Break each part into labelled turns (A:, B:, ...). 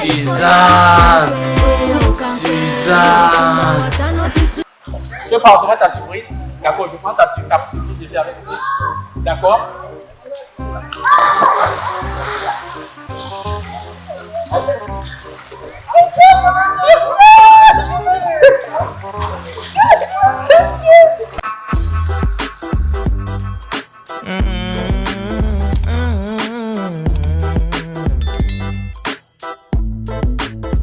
A: Suzanne. Suzanne. Je passerai ta surprise. D'accord, je prends ta surprise de faire avec toi. D'accord?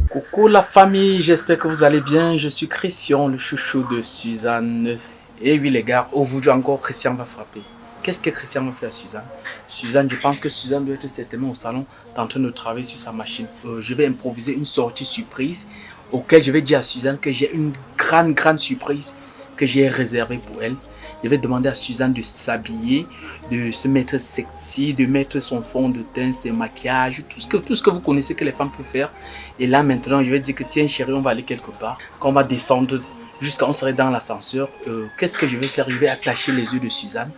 A: Coucou la famille, j'espère que vous allez bien. Je suis Christian, le chouchou de Suzanne. Et oui les gars, aujourd'hui encore Christian va frapper. Qu'est-ce que Christian va faire à Suzanne? Suzanne, je pense que Suzanne doit être certainement au salon en train de travailler sur sa machine. Je vais improviser une sortie surprise auquel je vais dire à Suzanne que j'ai une grande surprise que j'ai réservée pour elle. Je vais demander à Suzanne de s'habiller, de se mettre sexy, de mettre son fond de teint, ses maquillages, tout ce que vous connaissez que les femmes peuvent faire. Et là maintenant, je vais dire que tiens chérie, on va aller quelque part, qu'on va descendre jusqu'à on serait dans l'ascenseur. Qu'est-ce que je vais faire? Je vais attacher les yeux de Suzanne.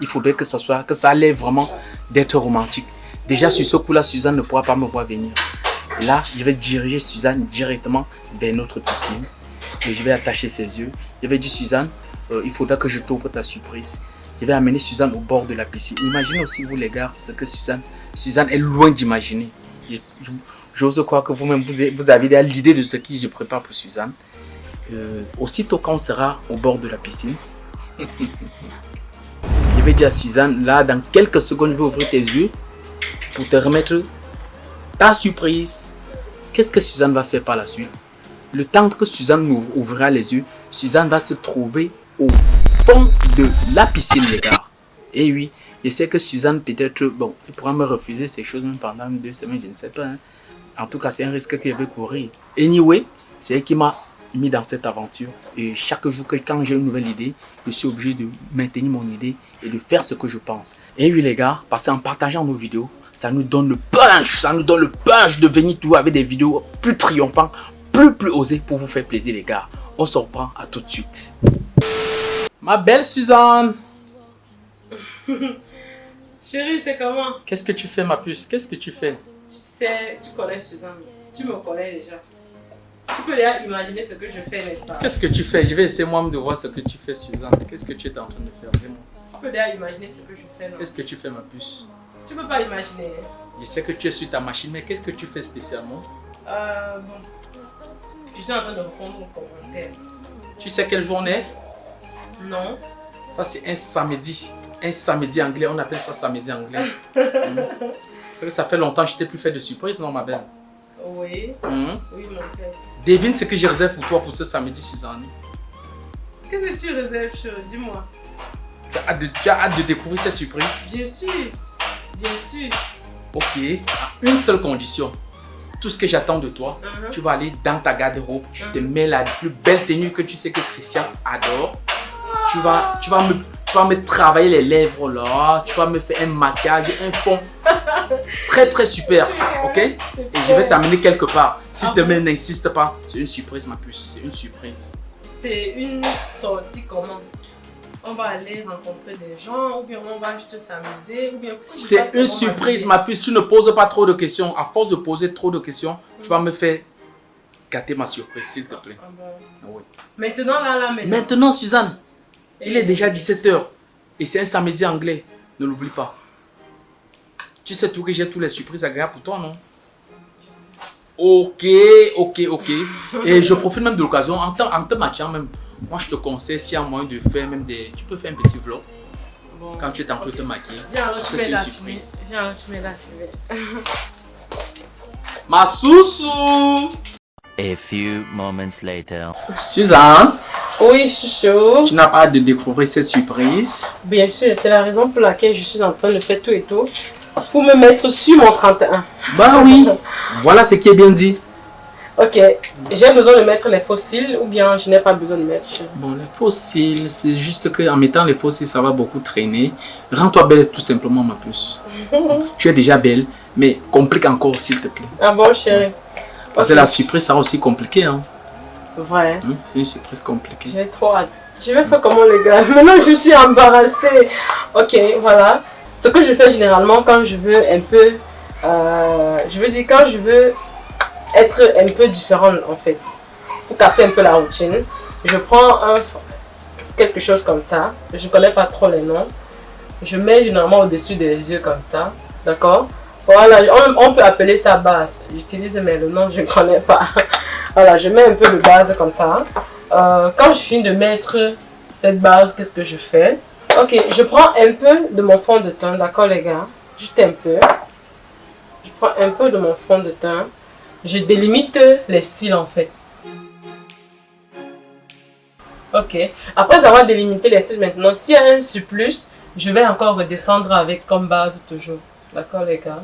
A: Il faudrait que ça a l'air vraiment d'être romantique. Déjà sur ce coup-là, Suzanne ne pourra pas me voir venir. Là, je vais diriger Suzanne directement vers notre piscine. Et je vais attacher ses yeux. Je vais dire Suzanne, il faudra que je t'ouvre ta surprise. Je vais amener Suzanne au bord de la piscine. Imaginez aussi vous les gars, ce que Suzanne est loin d'imaginer. J'ose croire que vous-même vous avez déjà l'idée de ce que je prépare pour Suzanne. Aussitôt quand on sera au bord de la piscine, je vais dire à Suzanne, là dans quelques secondes, je vais ouvrir tes yeux pour te remettre ta surprise. Qu'est-ce que Suzanne va faire par la suite? Le temps que Suzanne ouvrira les yeux, Suzanne va se trouver au fond de la piscine les gars. Et oui, je sais que Suzanne peut-être, bon, elle pourra me refuser ces choses même pendant 2 semaines, je ne sais pas. Hein. En tout cas, c'est un risque que je vais courir. Anyway, c'est elle qui m'a mis dans cette aventure. Et chaque jour, quand j'ai une nouvelle idée, je suis obligé de maintenir mon idée et de faire ce que je pense. Et oui les gars, parce qu'en partageant nos vidéos, ça nous donne le punch de venir tout avec des vidéos plus triomphantes, plus osées pour vous faire plaisir les gars. On se reprend à tout de suite. Ma belle Suzanne.
B: Chérie, c'est comment?
A: Qu'est-ce que tu fais ma puce? Qu'est-ce que tu fais?
B: Tu sais, tu connais Suzanne. Tu me connais déjà. Tu peux déjà imaginer ce que je fais, n'est-ce pas?
A: Qu'est-ce que tu fais? Je vais essayer moi-même de voir ce que tu fais Suzanne. Qu'est-ce que tu es en train de faire? Dis-moi.
B: Tu peux déjà imaginer ce que je fais, non?
A: Qu'est-ce que tu fais ma puce?
B: Tu peux pas imaginer.
A: Je sais que tu es sur ta machine, mais qu'est-ce que tu fais spécialement?
B: Bon. Je suis en train de répondre aux commentaires.
A: Tu sais quelle journée?
B: Non.
A: Ça c'est un samedi. Un samedi anglais, on appelle ça samedi anglais. C'est que ça fait longtemps que je t'ai plus fait de surprise, non ma belle?
B: Oui. Oui mon père.
A: Devine ce que je réserve pour toi pour ce samedi Suzanne.
B: Qu'est-ce que tu réserves, chérie? Dis-moi.
A: Tu as hâte de découvrir cette surprise?
B: Bien sûr. Bien sûr.
A: Ok, à une seule condition. Tout ce que j'attends de toi, tu vas aller dans ta garde-robe, tu te mets la plus belle tenue que tu sais que Christian adore. Tu vas me travailler les lèvres là, tu vas me faire un maquillage, un fond très super, ok? Et je vais t'amener quelque part. S'il te plaît, n'insiste pas, c'est une surprise ma puce, c'est une surprise.
B: C'est une sortie comment? On va aller rencontrer des gens ou bien on va juste s'amuser ou bien...
A: C'est une surprise ma puce, tu ne poses pas trop de questions. À force de poser trop de questions, tu vas me faire gâter ma surprise s'il te plaît.
B: Ah bon.
A: Oui.
B: Maintenant là maintenant.
A: Maintenant Suzanne, il est déjà 17 h et c'est un samedi anglais, ne l'oublie pas. Tu sais tout que j'ai toutes les surprises agréables pour toi non? Ok. Et je profite même de l'occasion, en te matchant même, moi je te conseille s'il y a moyen de faire même des... Tu peux faire un petit vlog quand tu es en train de te maquiller.
B: Viens,
A: c'est une surprise.
B: Viens, tu mets là.
A: Ma sousou.
C: A few moments later.
A: Suzanne.
B: Oui, chouchou.
A: Tu n'as pas hâte de découvrir cette surprise?
B: Bien sûr, c'est la raison pour laquelle je suis en train de faire tout et tout. Pour me mettre sur mon 31.
A: Bah oui, voilà ce qui est bien dit.
B: Ok, j'ai besoin de mettre les fossiles ou bien je n'ai pas besoin de mettre.
A: Bon, les fossiles, c'est juste qu'en mettant les fossiles, ça va beaucoup traîner. Rends-toi belle tout simplement ma puce. Tu es déjà belle, mais complique encore s'il te plaît.
B: Ah bon chérie?
A: Parce que la surprise sera aussi compliquée. Hein.
B: Ouais.
A: C'est une surprise compliquée.
B: J'ai trop hâte. Je vais faire comment les gars? Maintenant je suis embarrassée. Ok, voilà. Ce que je fais généralement quand je veux un peu... je veux dire quand je veux être un peu différente en fait. Pour casser un peu la routine, je prends quelque chose comme ça. Je ne connais pas trop les noms. Je mets généralement au-dessus des yeux comme ça. D'accord? Voilà, on peut appeler ça base. J'utilise mais le nom je ne connais pas. Voilà, je mets un peu de base comme ça. Quand je finis de mettre cette base, qu'est-ce que je fais? Ok, je prends un peu de mon fond de teint, d'accord les gars? Juste un peu. Je prends un peu de mon fond de teint. Je délimite les cils en fait. Ok, après avoir délimité les cils maintenant, s'il y a un surplus, je vais encore redescendre avec comme base toujours. D'accord les gars?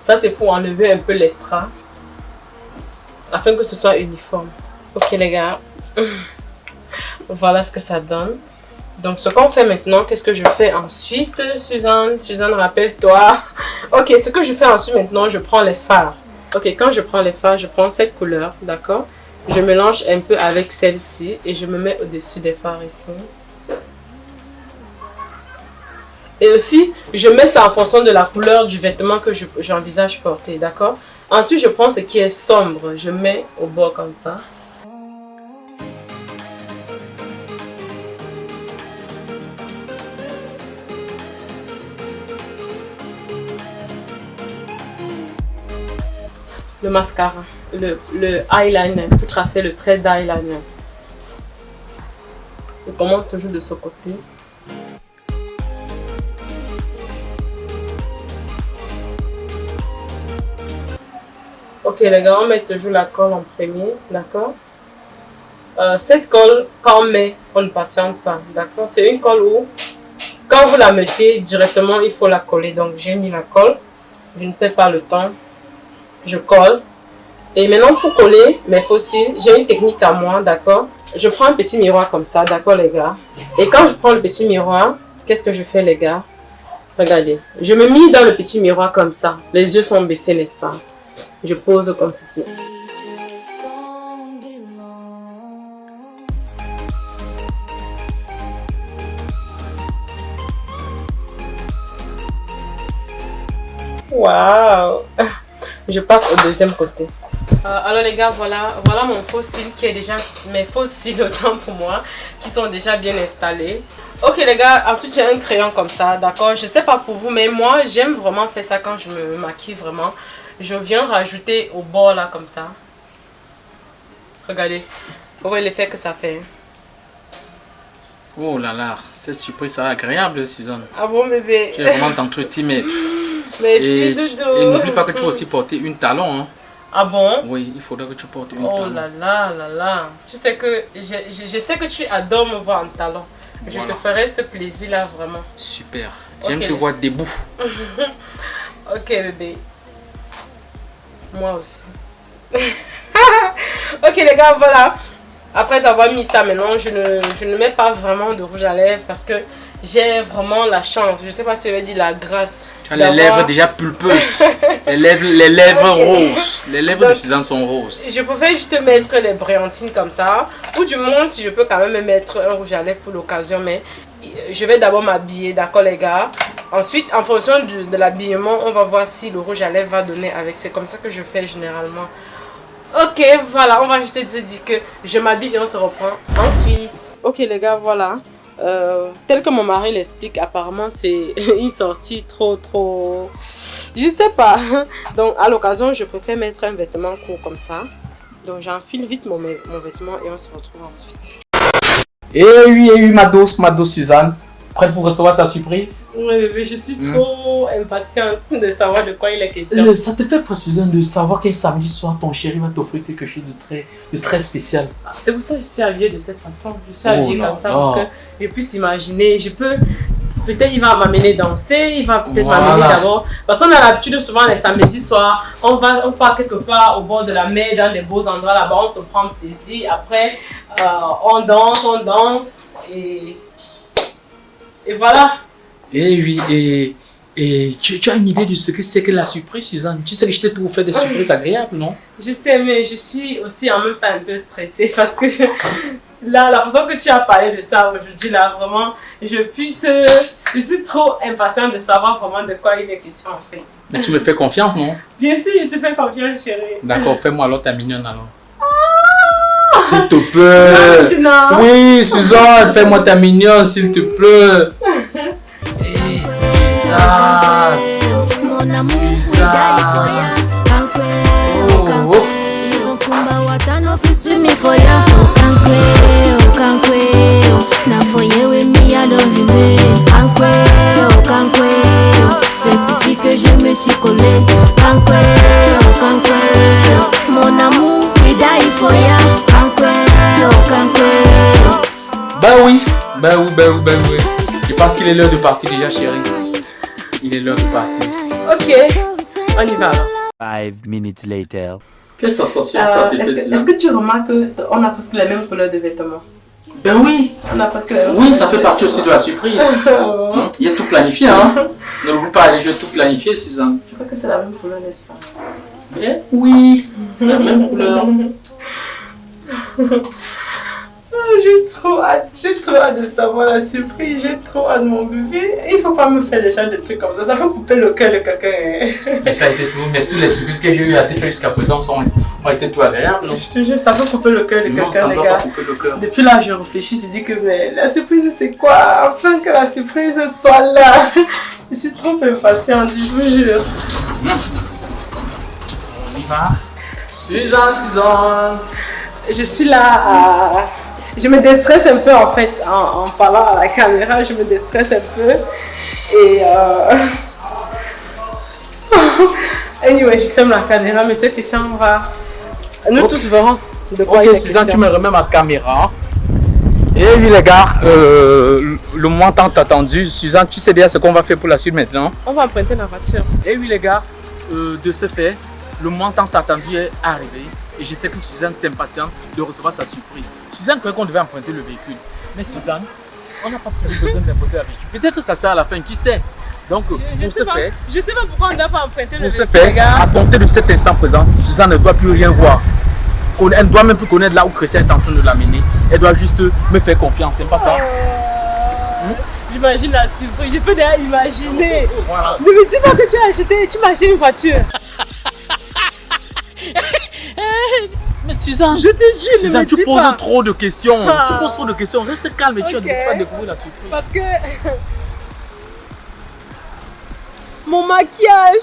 B: Ça c'est pour enlever un peu l'extra. Afin que ce soit uniforme. Ok les gars. Voilà ce que ça donne. Donc ce qu'on fait maintenant, qu'est-ce que je fais ensuite, Suzanne? Suzanne, rappelle-toi. Ok, ce que je fais ensuite maintenant, je prends les fards. Ok, quand je prends les fards, je prends cette couleur, d'accord? Je mélange un peu avec celle-ci et je me mets au-dessus des fards ici. Et aussi, je mets ça en fonction de la couleur du vêtement que j'envisage porter, d'accord? Ensuite, je prends ce qui est sombre, je mets au bord comme ça. Le mascara, le eyeliner, pour tracer le trait d'eyeliner. Je commence toujours de ce côté. Ok les gars, on met toujours la colle en premier, d'accord? Cette colle, quand on met, on ne patiente pas, d'accord? C'est une colle où, quand vous la mettez directement, il faut la coller. Donc j'ai mis la colle, je ne perds pas le temps, je colle. Et maintenant pour coller mes fossiles, j'ai une technique à moi, d'accord? Je prends un petit miroir comme ça, d'accord les gars? Et quand je prends le petit miroir, qu'est-ce que je fais les gars? Regardez, je me mets dans le petit miroir comme ça, les yeux sont baissés, n'est-ce pas? Je pose comme ceci. Waouh! Je passe au deuxième côté. Alors les gars, voilà mon faux cil qui est déjà, mes faux cils autant pour moi, qui sont déjà bien installés. Ok les gars, ensuite j'ai un crayon comme ça, d'accord? Je sais pas pour vous, mais moi j'aime vraiment faire ça quand je me maquille vraiment. Je viens rajouter au bord là comme ça. Regardez, vous voyez l'effet que ça fait.
A: Oh là là, cette surprise ça agréable, Suzanne.
B: Ah bon bébé?
A: Tu es vraiment dans tout timide.
B: Merci Doudou.
A: Et n'oublie pas que tu vas aussi porter une talon. Hein.
B: Ah bon?
A: Oui, il faudra que tu portes une talon.
B: Oh là là là là. Tu sais que je sais que tu adores me voir en talon. Je te ferai ce plaisir là vraiment.
A: Super. J'aime te voir debout.
B: Ok bébé. Moi aussi. Ok les gars, voilà. Après avoir mis ça maintenant, je ne mets pas vraiment de rouge à lèvres parce que j'ai vraiment la chance. Je sais pas si je vais dire la grâce.
A: Tu as les lèvres déjà pulpeuses. les lèvres roses. Les lèvres de Suzanne sont roses.
B: Je pouvais juste mettre les brillantines comme ça. Ou du moins, si je peux quand même mettre un rouge à lèvres pour l'occasion. Mais je vais d'abord m'habiller, d'accord les gars? Ensuite, en fonction de l'habillement, on va voir si le rouge à lèvres va donner avec. C'est comme ça que je fais généralement. Ok, voilà, on va juste te dire que je m'habille et on se reprend ensuite. Ok les gars, voilà. Tel que mon mari l'explique, apparemment c'est une sortie trop... Je sais pas. Donc à l'occasion, je préfère mettre un vêtement court comme ça. Donc j'enfile vite mon vêtement et on se retrouve ensuite.
A: Eh oui, ma douce Suzanne. Prête pour recevoir ta surprise?
B: Oui bébé, je suis trop impatiente de savoir de quoi il est question.
A: Ça te fait pas, Suzanne, de savoir qu'un samedi soir, ton chéri va t'offrir quelque chose de très spécial.
B: C'est pour ça que je suis habillée de cette façon. Je suis habillée comme ça parce que je puisse imaginer. Peut-être il va m'amener danser, il va peut-être m'amener d'abord. Parce qu'on a l'habitude souvent les samedis soirs, on part quelque part au bord de la mer, dans des beaux endroits là-bas, on se prend plaisir. Après, on danse et voilà.
A: Et oui, et tu as une idée de ce que c'est que la surprise, Suzanne? Tu sais que je t'ai toujours fait des surprises agréables, non?
B: Je sais, mais je suis aussi en même temps un peu stressée parce que Là, la façon que tu as parlé de ça aujourd'hui, là, vraiment, je suis trop impatiente de savoir vraiment de quoi il est question en fait.
A: Mais tu me fais confiance, non?
B: Bien sûr, je te fais confiance, chérie.
A: D'accord, fais-moi alors ta mignonne alors. S'il te plaît.
B: Non.
A: Oui, Suzanne, fais-moi ta mignonne, s'il te plaît. Hey, Suzanne. Suzanne. Oh, oh.
D: C'est ici que je me suis collé. Mon amour,
A: bah oui. Je pense qu'il est l'heure de partir déjà, chérie. Il est l'heure de partir.
B: Ok, on y va alors.
C: 5 minutes later.
A: Quelle sensation ça te fait,
B: Est-ce que tu remarques qu'on a presque les mêmes couleurs de vêtements?
A: Ben oui.
B: On a presque les mêmes
A: Oui, ça fait partie aussi de la surprise. Il y a tout planifié, hein. Ne l'oublie pas, je vais tout planifier, Suzanne.
B: Je crois que c'est la même couleur, n'est-ce pas?
A: Eh oui, c'est la même couleur.
B: J'ai trop hâte de savoir la surprise, j'ai trop hâte de mon bébé. Il faut pas me faire des choses de trucs comme ça, ça fait couper le cœur de quelqu'un.
A: Mais ça a été tout, mais toutes les surprises que j'ai eues à te faire jusqu'à présent ont été tout agréables, non?
B: Je te jure, ça fait couper le cœur de
A: Non,
B: quelqu'un,
A: ça ne
B: les
A: doit
B: gars.
A: pas couper le cœur.
B: Depuis là, je réfléchis, je dis que mais, la surprise c'est quoi? Enfin que la surprise soit là. Je suis trop impatiente, je vous jure.
A: On y va. Suzanne.
B: Je suis là à... Je me déstresse un peu en fait, en parlant à la caméra, je me déstresse un peu. Et anyway, je ferme la caméra, mais ce Christian va... Nous tous verrons de quoi il est question.
A: Suzanne, tu me remets ma caméra. Et oui les gars, le moment tant attendu. Suzanne, tu sais bien ce qu'on va faire pour la suite maintenant?
B: On va emprunter la voiture.
A: Et oui les gars, de ce fait, le moment tant attendu est arrivé. Et je sais que Suzanne s'impatiente de recevoir sa surprise. Suzanne croyait qu'on devait emprunter le véhicule. Mais Suzanne, on n'a pas plus besoin d'emprunter le véhicule. Peut-être que ça sert à la fin, qui sait? Donc pour ce fait,
B: je sais pas pourquoi on ne doit pas emprunter le
A: pour ce
B: véhicule,
A: fait,
B: les gars.
A: à compter de cet instant présent, Suzanne ne doit plus rien voir. Elle ne doit même plus connaître là où Christian est en train de l'amener. Elle doit juste me faire confiance, c'est pas ça?
B: J'imagine la surprise, je peux déjà imaginer.
A: Voilà.
B: Ne me dis pas que tu m'as acheté une voiture.
A: Mais Suzanne,
B: Je te jure,
A: Suzanne,
B: ne me
A: tu
B: dis
A: poses
B: pas.
A: trop de questions.
B: Ah.
A: Tu poses trop de questions. Reste calme et tu
B: Ok.
A: vas découvrir la surprise.
B: Parce que... Mon maquillage,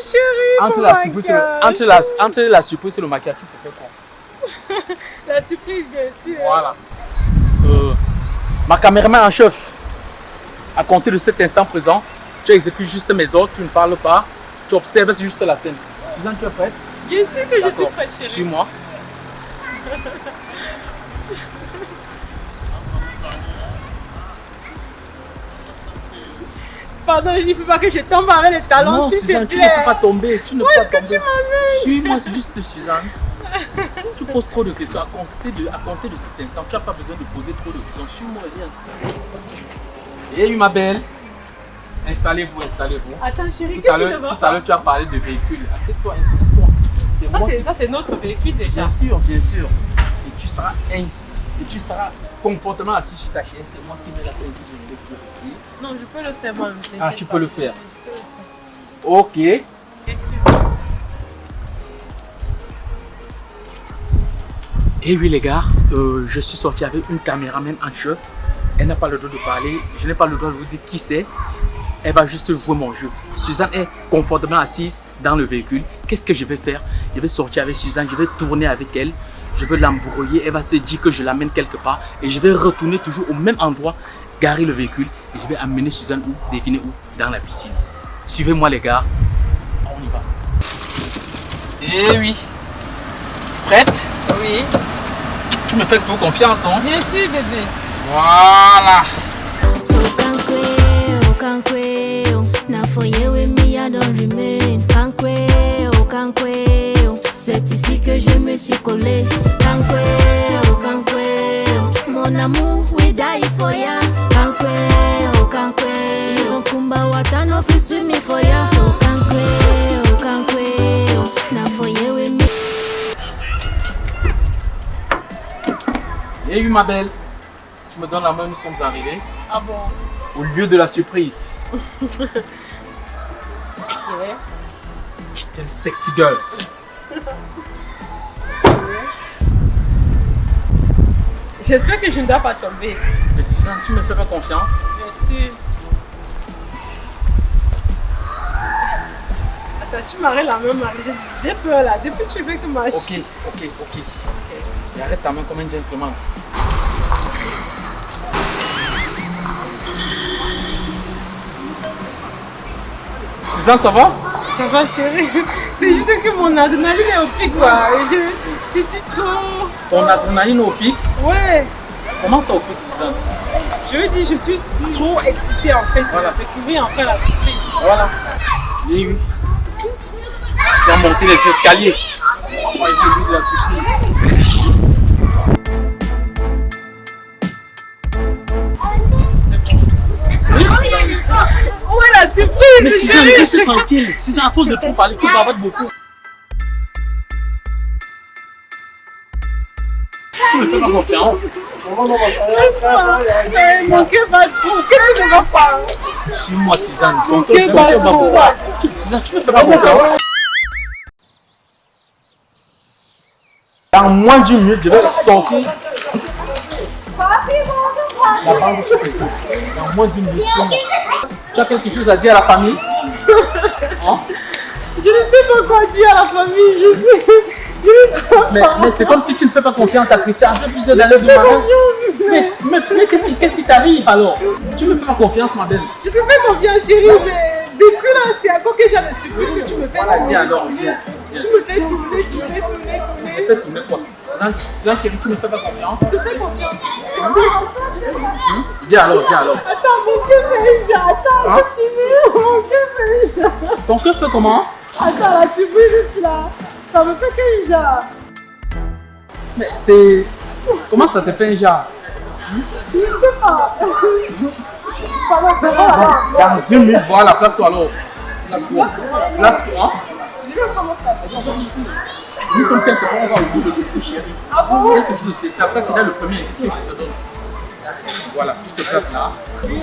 B: chérie.
A: Entre
B: mon
A: la surprise et
B: maquillage.
A: entre la surprise et le maquillage, tu peux faire quoi?
B: La surprise, bien sûr.
A: Voilà. Ma caméraman en chef, à compter de cet instant présent, tu exécutes juste mes ordres, tu ne parles pas, tu observes juste la scène. Suzanne, tu es prête?
B: Bien sûr que je suis
A: D'accord.
B: prête, chérie.
A: Suis-moi.
B: Pardon, il ne faut pas que je tombe avec les talons,
A: Non,
B: s'il te
A: Suzanne, tu ne
B: plaît.
A: peux pas tomber. Tu ne
B: Où
A: peux
B: est-ce
A: pas
B: que tu
A: tomber.
B: m'amènes?
A: Suis-moi, c'est juste Suzanne. Tu poses trop de questions. À compter de cet instant, tu n'as pas besoin de poser trop de questions. Suis-moi, viens. Et ma belle, installez-vous.
B: Attends, chérie,
A: Tout à
B: qu'est-ce que tu
A: l'heure, tu as parlé de véhicule. Assieds-toi, installe-toi. C'est moi qui...
B: Ça, c'est notre véhicule déjà.
A: Bien sûr. Et tu seras confortablement assis sur ta chaise. C'est moi qui mets la tête de véhicule.
B: Non, je peux le faire moi-même.
A: Ah, tu peux le faire. Ok.
B: Bien sûr.
A: Et oui les gars, je suis sorti avec une caméraman en chef. Elle n'a pas le droit de parler, je n'ai pas le droit de vous dire qui c'est. Elle va juste jouer mon jeu. Suzanne est confortablement assise dans le véhicule. Qu'est-ce que je vais faire? Je vais sortir avec Suzanne, je vais tourner avec elle. Je vais l'embrouiller, elle va se dire que je l'amène quelque part. Et je vais retourner toujours au même endroit, garer le véhicule. Et je vais amener Suzanne où? Deviner où? Dans la piscine. Suivez-moi les gars, on y va. Et oui. Prête?
B: Oui.
A: Tu me fais tout confiance, non?
B: Bien sûr, bébé.
A: Voilà.
D: C'est ici que je me suis collé. Mon amour, we die for ya. Kumba watano fi swim me for ya. Na for you with me.
A: Et oui, ma belle, tu me donnes la main, nous sommes arrivés
B: Ah bon?
A: au lieu de la surprise.
B: Ok.
A: Quelle sexy girl.
B: J'espère que je ne dois pas tomber.
A: Mais Suzanne, tu me fais pas confiance?
B: Bien sûr. Attends, tu m'arrêtes la main, Marie. J'ai peur là. Depuis que tu veux que ma
A: Ok. Et arrête ta main comme un gentleman. Suzanne, ça va?
B: Ça va, chérie? C'est juste que mon adrénaline est au pic, quoi. Et je suis trop...
A: Ton adrénaline au pic?
B: Ouais.
A: Comment ça au pic, Suzanne?
B: Je veux dire, je suis trop excitée, en fait.
A: Voilà.
B: De découvrir enfin la surprise.
A: Voilà. Et oui. Tu vas monter les escaliers. On va essayer de la surprise. Oui, Suzanne.
B: Où est la surprise,
A: Mais Suzanne,
B: chérie?
A: reste tranquille. Suzanne, à cause de trop parler, tu bavardes beaucoup. Tu me fais pas confiance.
B: Mon cœur bat trop. Qu'est-ce que tu vas faire?
A: Suis-moi, Suzanne.
B: Mon cœur bat trop.
A: Suzanne, tu me fais pas confiance. Dans moins d'une minute, je vais sortir. La bande se fait. Dans moins d'une minute, c'est moi. Tu as quelque chose à dire à la famille? Hein?
B: Je ne sais pas quoi dire à la famille. Je ne sais pas.
A: Mais c'est comme si tu ne fais pas confiance à Christian. Après plusieurs années de mariage. Mais qu'est-ce qui t'arrive alors? Tu me fais pas confiance, ma belle.
B: Je te fais confiance, chérie, mais depuis là, c'est encore que j'ai la surprise que tu me fais.
A: Voilà, viens alors, viens.
B: Tu me fais tourner.
A: Peut-être tourner quoi? Là, chérie, tu ne me fais pas confiance.
B: Je te fais confiance.
A: Viens alors.
B: Attends, mon cœur fait déjà. Attends,
A: Hein?
B: mon cœur fait déjà.
A: Ton cœur fait comment?
B: Attends, la surprise est là. Ça me fait que déjà.
A: Mais c'est... Comment ça te fait un genre?
B: Je ne sais pas.
A: Dans une minute, voilà, place-toi alors. Place-toi. Place-toi. Nous sommes quelque part, on va au bout de tout, chérie. Quelque chose de spécial. Ça, c'est là le premier indice que je te donne. Voilà, tu te places là.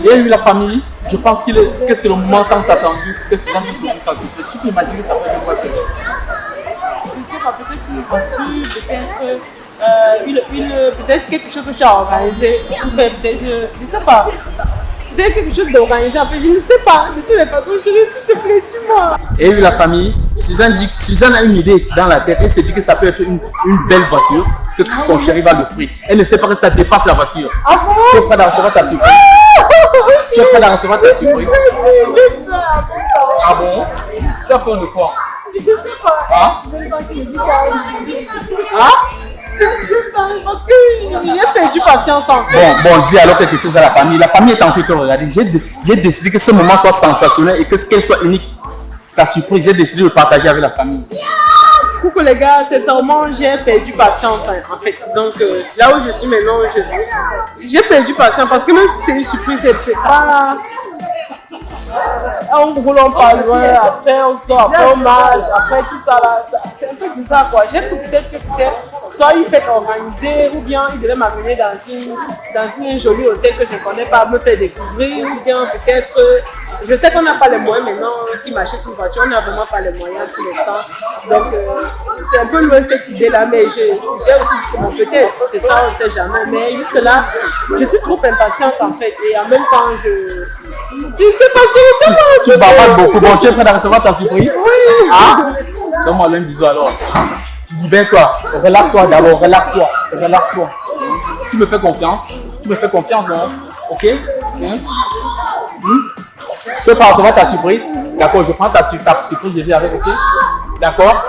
A: Et lui, la famille, je pense que c'est le moment tant attendu que Suzanne puisse ouvrir sa surprise. Tu peux imaginer ça peut être quoi?
B: Je ne sais pas, peut-être une voiture, peut-être quelque chose que tu as organisé. Peut-être, je ne sais pas. C'est quelque chose d'organisé, en fait, je ne sais pas. De toutes les façons, chérie, s'il te plaît, dis-moi.
A: Et oui, la famille, Suzanne a une idée dans la tête. Elle s'est dit que ça peut être une belle voiture, que son chéri va l'offrir. Elle ne sait pas que ça dépasse la voiture.
B: Ah bon?
A: Tu es prêt à recevoir ta surprise? Tu es prêt à recevoir ta surprise? Ah bon? Tu as peur de quoi?
B: Je ne sais pas.
A: Ah?
B: Je ne sais pas qui me dit quoi.
A: Ah?
B: Je ne sais pas, parce que j'ai perdu patience en fait.
A: Bon, dis alors quelque chose à la famille. La famille est en train de te regarder. J'ai décidé que ce moment soit sensationnel et qu'elle soit unique. Ta surprise, j'ai décidé de partager avec la famille.
B: Coucou les gars, sincèrement, j'ai perdu patience en fait. Donc là où je suis maintenant, j'ai perdu patience parce que même si c'est une surprise, c'est pas... On roule, on parle loin, après on sort, après on marche, après tout ça là, c'est un peu bizarre quoi. J'ai peut-être que soit une fête organisée ou bien il devait m'amener dans un joli hôtel que je ne connais pas, me faire découvrir ou bien peut-être, je sais qu'on n'a pas les moyens maintenant qui m'achètent une voiture, on n'a vraiment pas les moyens pour l'instant. Donc c'est un peu loin cette idée là, mais j'ai aussi bon, peut-être, c'est ça, on ne sait jamais. Mais jusque là, je suis trop impatiente en fait et en même temps je ne sais pas, chérie, comment
A: Tu bavardes beaucoup. Bon, tu es prêt à recevoir ta surprise?
B: Oui.
A: Ah? Donne-moi un bisou alors. Libère-toi. Relaxe-toi d'abord. Relaxe-toi. Tu me fais confiance. Non? Ok? Tu es prêt à recevoir ta surprise? D'accord, je prends ta surprise, je viens avec, ok? D'accord?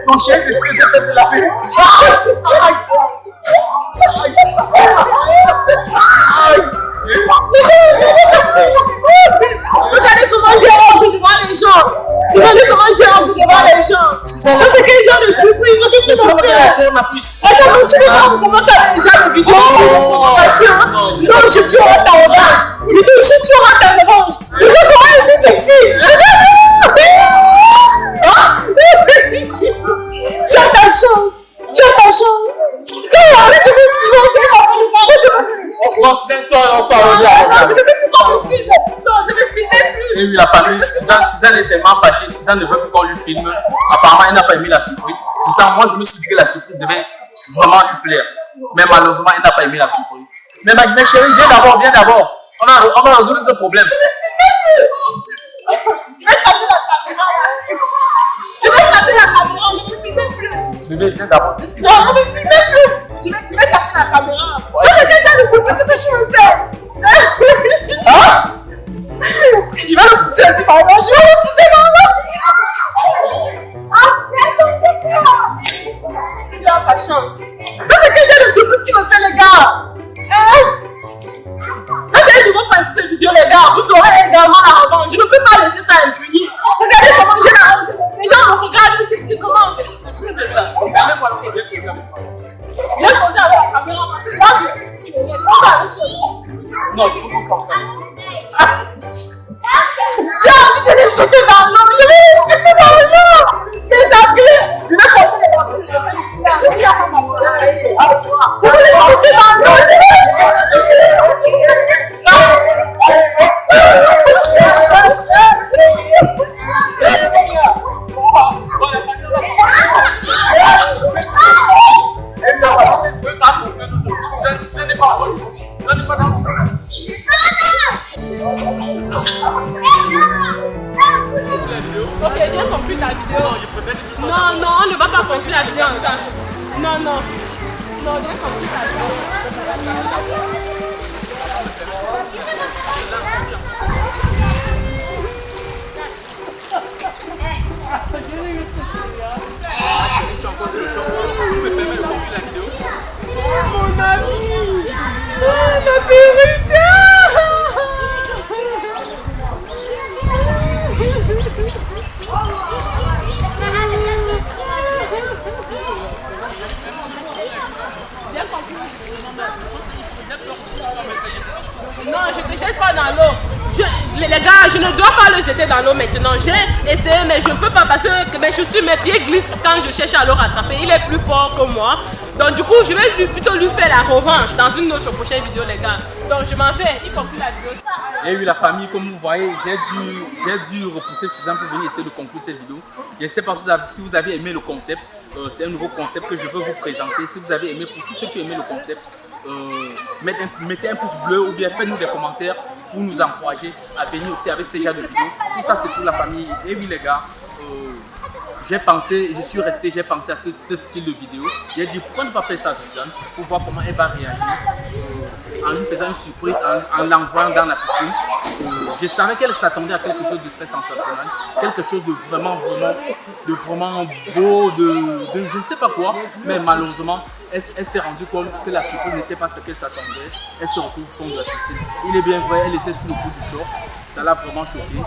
A: Ton chien est de la paix.
B: Regardez comment j'ai envie de voir les gens. Regardez comment j'ai envie de voir les gens. Ça, c'est quel genre de surprise que tu m'as fait. Attends, tu veux comment ça déjà le vidéo? Non, je tue en ta revanche. Je tue en ta revanche. Tu sais comment c'est sexy? Tu as ta chance. Tu as ta chance. Arrête de me
A: On se met ça ensemble. Et oui, la famille, Suzanne est tellement fâchée, Suzanne ne veut plus qu'on lui filme. Apparemment, elle n'a pas aimé la surprise. Pourtant, moi, je me suis dit que la surprise devait vraiment lui plaire. Mais malheureusement, elle n'a pas aimé la surprise. Mais ma chérie, viens d'abord, viens d'abord. On va résoudre ce problème.
B: Je vais casser la caméra, ne me filmez plus.
A: Bébé, viens d'abord.
B: Non, ne me filmez plus. Tu vas casser la caméra. Ça, c'est déjà le surprise que tu me fais.
A: Hein?
B: Je vais le pousser aussi par là. Je vais le pousser par là. Il a sa chance. Ça, c'est déjà le surprise qui me fait, les gars. Ça, c'est un nouveau principe de vidéo, les gars. Vous aurez également la revanche. Je ne peux pas laisser ça impuni. Regardez comment j'ai la honte. Les gens me regardent, ils se disent comment on fait ce que tu veux. Viens poser avec la caméra parce que là,
A: Non, tu peux pas faire ça.
B: j'ai envie de les jeter dans l'eau. Je vais les jeter dans l'eau. Mais ça glisse. Je vais porter les bambous. Je vais les jeter dans l'eau. Ok, viens conclure ta vidéo. Non, non, on ne va pas conclure la vidéo ensemble. Non, non. Non, viens conclure ta vidéo. Mon ami! Ma perruque! Non, je ne te jette pas dans l'eau. Les gars, je ne dois pas le jeter dans l'eau maintenant. J'ai essayé, mais je ne peux pas parce que mes pieds glissent quand je cherche à le rattraper. Il est plus fort que moi. Donc du coup, je vais plutôt lui faire la revanche dans une autre prochaine vidéo, les gars. Donc je m'en vais, y compris la vidéo.
A: Et oui, la famille, comme vous voyez, j'ai dû repousser Suzanne pour venir essayer de conclure cette vidéo. Je ne sais pas si vous avez aimé le concept. C'est un nouveau concept que je veux vous présenter. Si vous avez aimé, pour tous ceux qui ont aimé le concept, mettez un pouce bleu ou bien faites-nous des commentaires pour nous encourager à venir aussi avec ces genres de vidéos. Tout ça, c'est pour la famille. Et oui, les gars, j'ai pensé à ce style de vidéo. J'ai dit pourquoi ne pas faire ça à Suzanne pour voir comment elle va réagir en lui faisant une surprise, en l'envoyant dans la piscine. Je savais qu'elle s'attendait à quelque chose de très sensationnel, quelque chose de vraiment beau, de je ne sais pas quoi, mais malheureusement, elle s'est rendue compte que la surprise n'était pas ce qu'elle s'attendait. Elle se retrouve au fond de la piscine. Il est bien vrai, elle était sur le bout du short. Ça l'a vraiment choqué.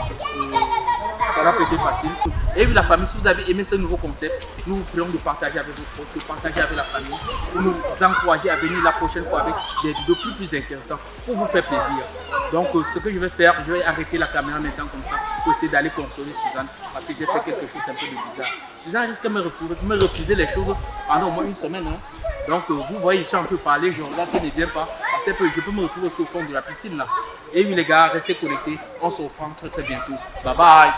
A: Ça n'a pas été facile. Et oui, la famille, si vous avez aimé ce nouveau concept, nous vous prions de partager avec vos proches, de partager avec la famille, pour nous encourager à venir la prochaine fois avec des vidéos plus intéressantes pour vous faire plaisir. Donc, ce que je vais faire, je vais arrêter la caméra maintenant comme ça pour essayer d'aller consoler Suzanne parce que j'ai fait quelque chose un peu de bizarre. Suzanne risque de me refuser les choses pendant au moins une semaine. Hein. Donc, vous voyez, je suis en train de parler, je regarde qu'elle ne vient pas parce que je peux me retrouver sur le fond de la piscine là. Et oui, les gars, restez connectés. On se reprend très bientôt. Bye bye.